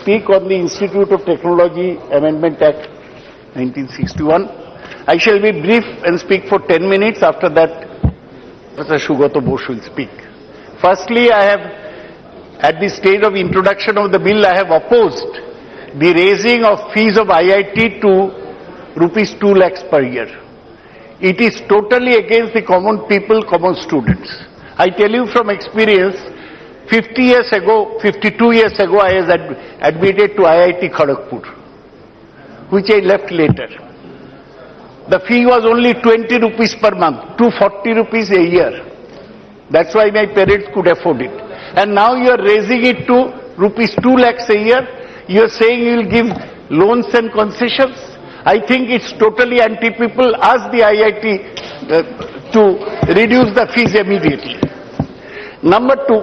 Speak on the Institute of Technology Amendment Act 1961. I shall be brief and speak for 10 minutes. After that, Professor Sugato Bose will speak. Firstly, I have, at the stage of introduction of the bill, I have opposed the raising of fees of IIT to rupees 2 lakhs per year. It is totally against the common people, common students. I tell you from experience, 52 years ago, I was admitted to IIT Kharagpur, which I left later. The fee was only 20 rupees per month, 240 rupees a year. That's why my parents could afford it. And now you are raising it to rupees 2 lakhs a year. You are saying you will give loans and concessions. I think it's totally anti-people. Ask the IIT to reduce the fees immediately. Number two,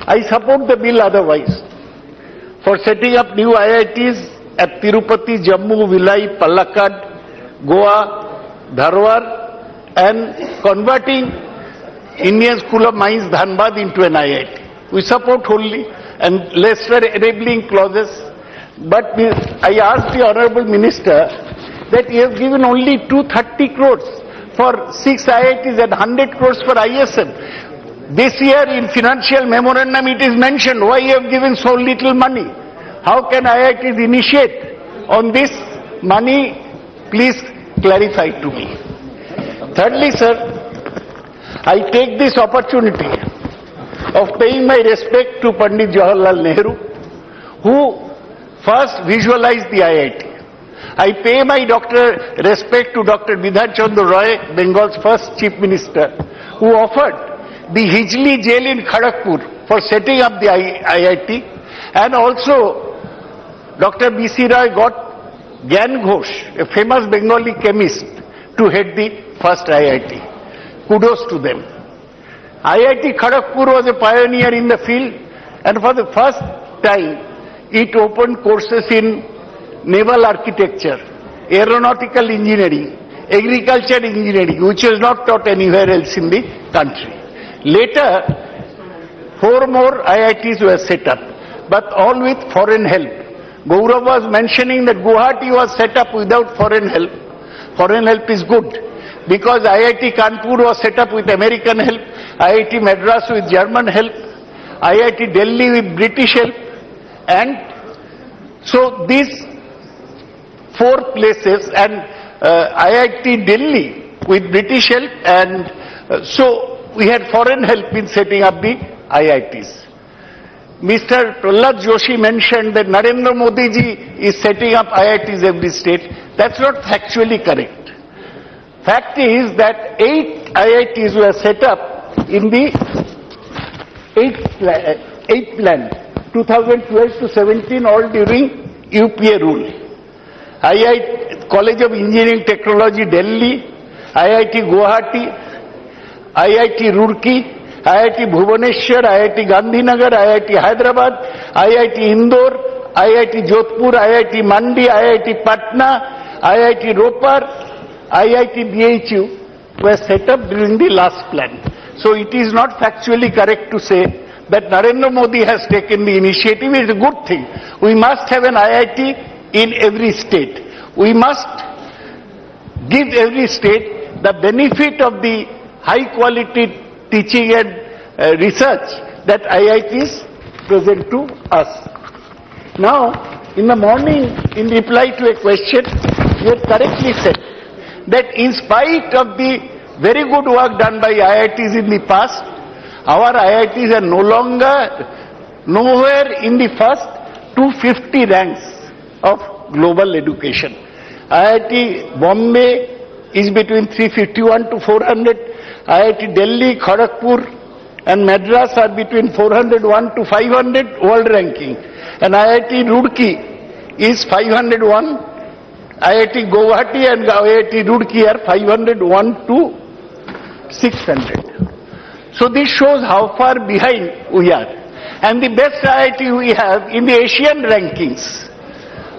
I support the bill otherwise for setting up new IITs at Tirupati, Jammu, Vilai, Palakkad, Goa, Dharwar, and converting Indian School of Mines Dhanbad into an IIT. We support wholly and lesser enabling clauses. But I asked the Honourable Minister that he has given only 230 crores for 6 IITs and 100 crores for ISM. This year in financial memorandum it is mentioned why you have given so little money. How can IITs initiate on this money? Please clarify to me. Thirdly, sir, I take this opportunity of paying my respect to Pandit Jawaharlal Nehru, who first visualized the IIT. I pay my respect to Dr. Bidhan Chandra Roy, Bengal's first Chief Minister, who offered the Hijli jail in Kharagpur for setting up the IIT, and also Dr. B.C. Roy got Gyan Ghosh, a famous Bengali chemist, to head the first IIT. Kudos to them. IIT Kharagpur was a pioneer in the field, and for the first time it opened courses in naval architecture, aeronautical engineering, agriculture engineering, which was not taught anywhere else in the country. Later, 4 more IITs were set up, but all with foreign help. Gaurav was mentioning that Guwahati was set up without foreign help. Foreign help is good, because IIT Kanpur was set up with American help, IIT Madras with German help, IIT Delhi with British help, and so these 4 places, and IIT Delhi with British help, and so we had foreign help in setting up the IITs. Mr. Prahlad Joshi mentioned that Narendra Modi ji is setting up IITs every state. That's not factually correct. Fact is that 8 IITs were set up in the 8th plan, 2012 to 17, all during UPA rule. IIT College of Engineering Technology Delhi, IIT Guwahati, IIT Roorkee, IIT Bhubaneswar, IIT Gandhinagar, IIT Hyderabad, IIT Indore, IIT Jodhpur, IIT Mandi, IIT Patna, IIT Ropar, IIT BHU were set up during the last plan. So it is not factually correct to say that Narendra Modi has taken the initiative. It is a good thing. We must have an IIT in every state. We must give every state the benefit of the high quality teaching and research that IITs present to us. Now, in the morning, in reply to a question, you have correctly said that in spite of the very good work done by IITs in the past, our IITs are nowhere in the first 250 ranks of global education. IIT Bombay is between 351 to 400. IIT Delhi, Kharagpur and Madras are between 401 to 500 world ranking. And IIT Roorkee is 501. IIT Guwahati and IIT Roorkee are 501 to 600. So this shows how far behind we are. And the best IIT we have in the Asian rankings,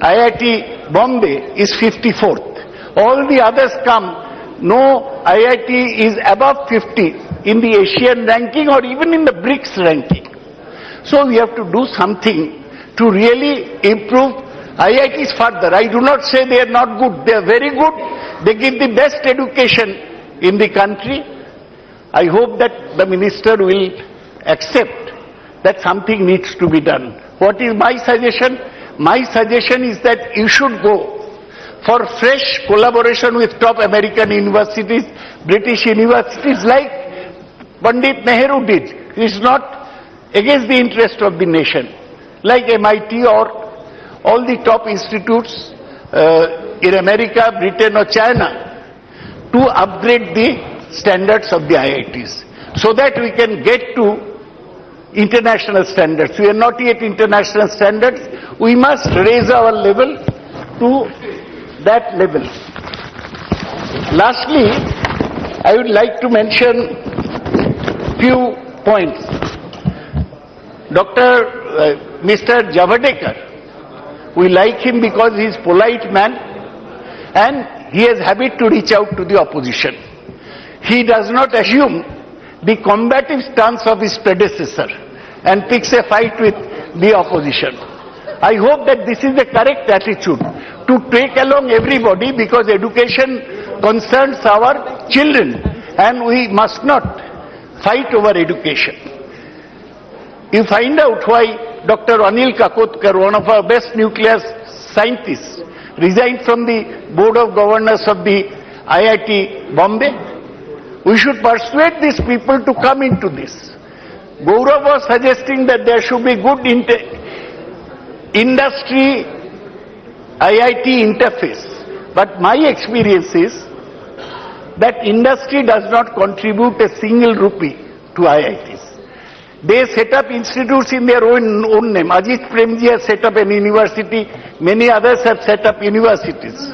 IIT Bombay is 54th. All the others come. No IIT is above 50 in the Asian ranking or even in the BRICS ranking. So we have to do something to really improve IITs further. I do not say they are not good. They are very good. They give the best education in the country. I hope that the minister will accept that something needs to be done. What is my suggestion? My suggestion is that you should go for fresh collaboration with top American universities, British universities like Pandit Nehru did. It is not against the interest of the nation. Like MIT or all the top institutes in America, Britain or China to upgrade the standards of the IITs so that we can get to international standards. We are not yet international standards. We must raise our level to that level. Lastly, I would like to mention few points. Mr. Javadekar, we like him because he is a polite man and he has habit to reach out to the opposition. He does not assume the combative stance of his predecessor and picks a fight with the opposition. I hope that this is the correct attitude to take along everybody because education concerns our children and we must not fight over education. You find out why Dr. Anil Kakotkar, one of our best nuclear scientists, resigned from the Board of Governors of the IIT Bombay. We should persuade these people to come into this. Gaurav was suggesting that there should be good industry IIT interface. But my experience is that industry does not contribute a single rupee to IITs. They set up institutes in their own name. Ajit Premji has set up an university. Many others have set up universities.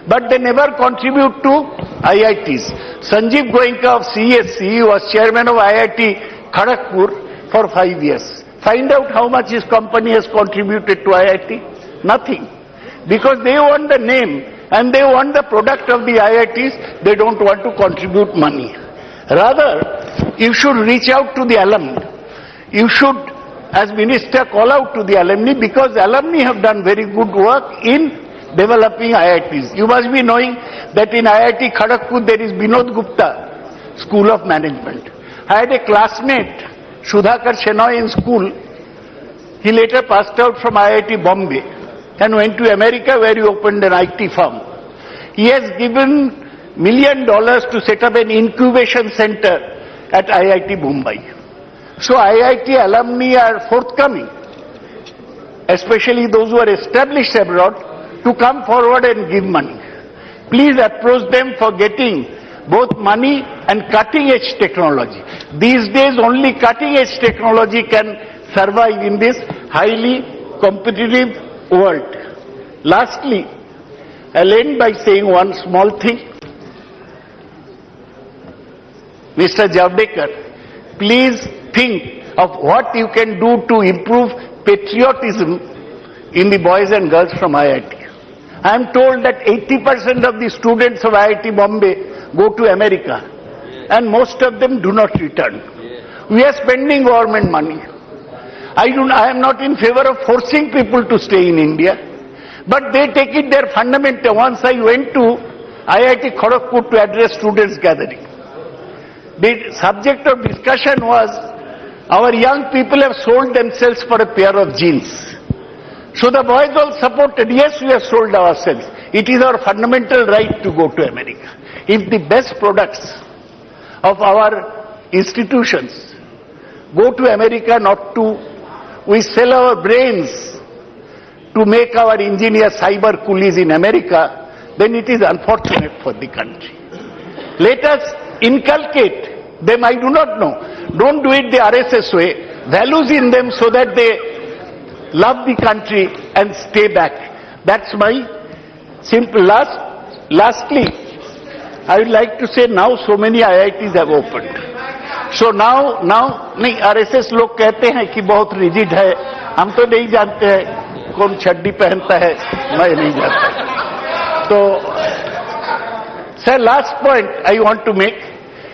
But they never contribute to IITs. Sanjeev Goenka of CSC was chairman of IIT Kharagpur for 5 years. Find out how much his company has contributed to IIT. Nothing. Because they want the name and they want the product of the IITs. They don't want to contribute money. Rather, you should reach out to the alumni. You should, as minister, call out to the alumni because alumni have done very good work in developing IITs. You must be knowing that in IIT Kharagpur there is Binod Gupta School of Management. I had a classmate, Sudhakar Shenoy, in school. He later passed out from IIT Bombay and went to America where he opened an IT firm. He has given $1 million to set up an incubation center at IIT Mumbai. So IIT alumni are forthcoming, especially those who are established abroad, to come forward and give money. Please approach them for getting both money and cutting-edge technology. These days only cutting-edge technology can survive in this highly competitive world. Lastly, I'll end by saying one small thing. Mr. Javadekar, please think of what you can do to improve patriotism in the boys and girls from IIT. I am told that 80% of the students of IIT Bombay go to America and most of them do not return. We are spending government money. I am not in favor of forcing people to stay in India, but they take it their fundamental. Once I went to IIT Kharagpur to address students gathering. The subject of discussion was our young people have sold themselves for a pair of jeans. So the boys all supported, yes, we have sold ourselves. It is our fundamental right to go to America. If the best products of our institutions go to America, not to, we sell our brains to make our engineers cyber coolies in America, then it is unfortunate for the country. Let us inculcate them, I do not know. Don't do it the RSS way. Values in them so that they love the country and stay back. That's my simple lastly, I would like to say now so many IITs have opened. So now नहीं RSS लोग कहते हैं कि बहुत rigid है. हम तो नहीं जानते हैं कौन छड्डी पहनता है, मैं नहीं जानता. So, sir, last point I want to make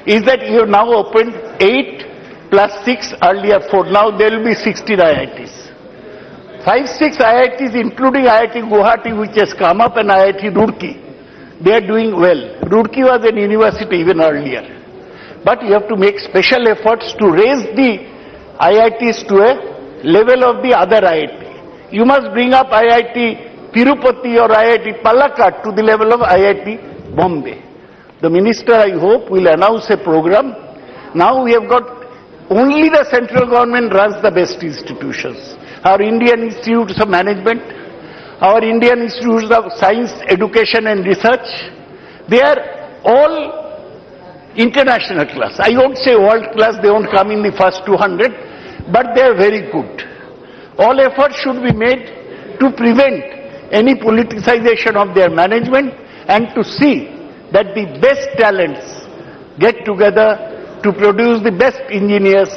is that you have now opened 8 plus 6, earlier 4. Now there will be 16 IITs. 5-6 IITs, including IIT Guwahati, which has come up, and IIT Roorkee. They are doing well. Roorkee was a university even earlier. But you have to make special efforts to raise the IITs to a level of the other IIT. You must bring up IIT Tirupati or IIT Palakkad to the level of IIT Bombay. The minister, I hope, will announce a program. Now we have got only the central government runs the best institutions. Our Indian Institutes of Management, our Indian Institutes of Science, Education and Research, they are all international class. I won't say world class, they won't come in the first 200, but they are very good. All efforts should be made to prevent any politicization of their management and to see that the best talents get together to produce the best engineers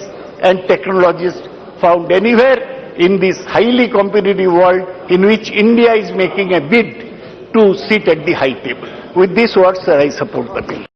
and technologists found anywhere in this highly competitive world in which India is making a bid to sit at the high table. With these words, sir, I support the bill.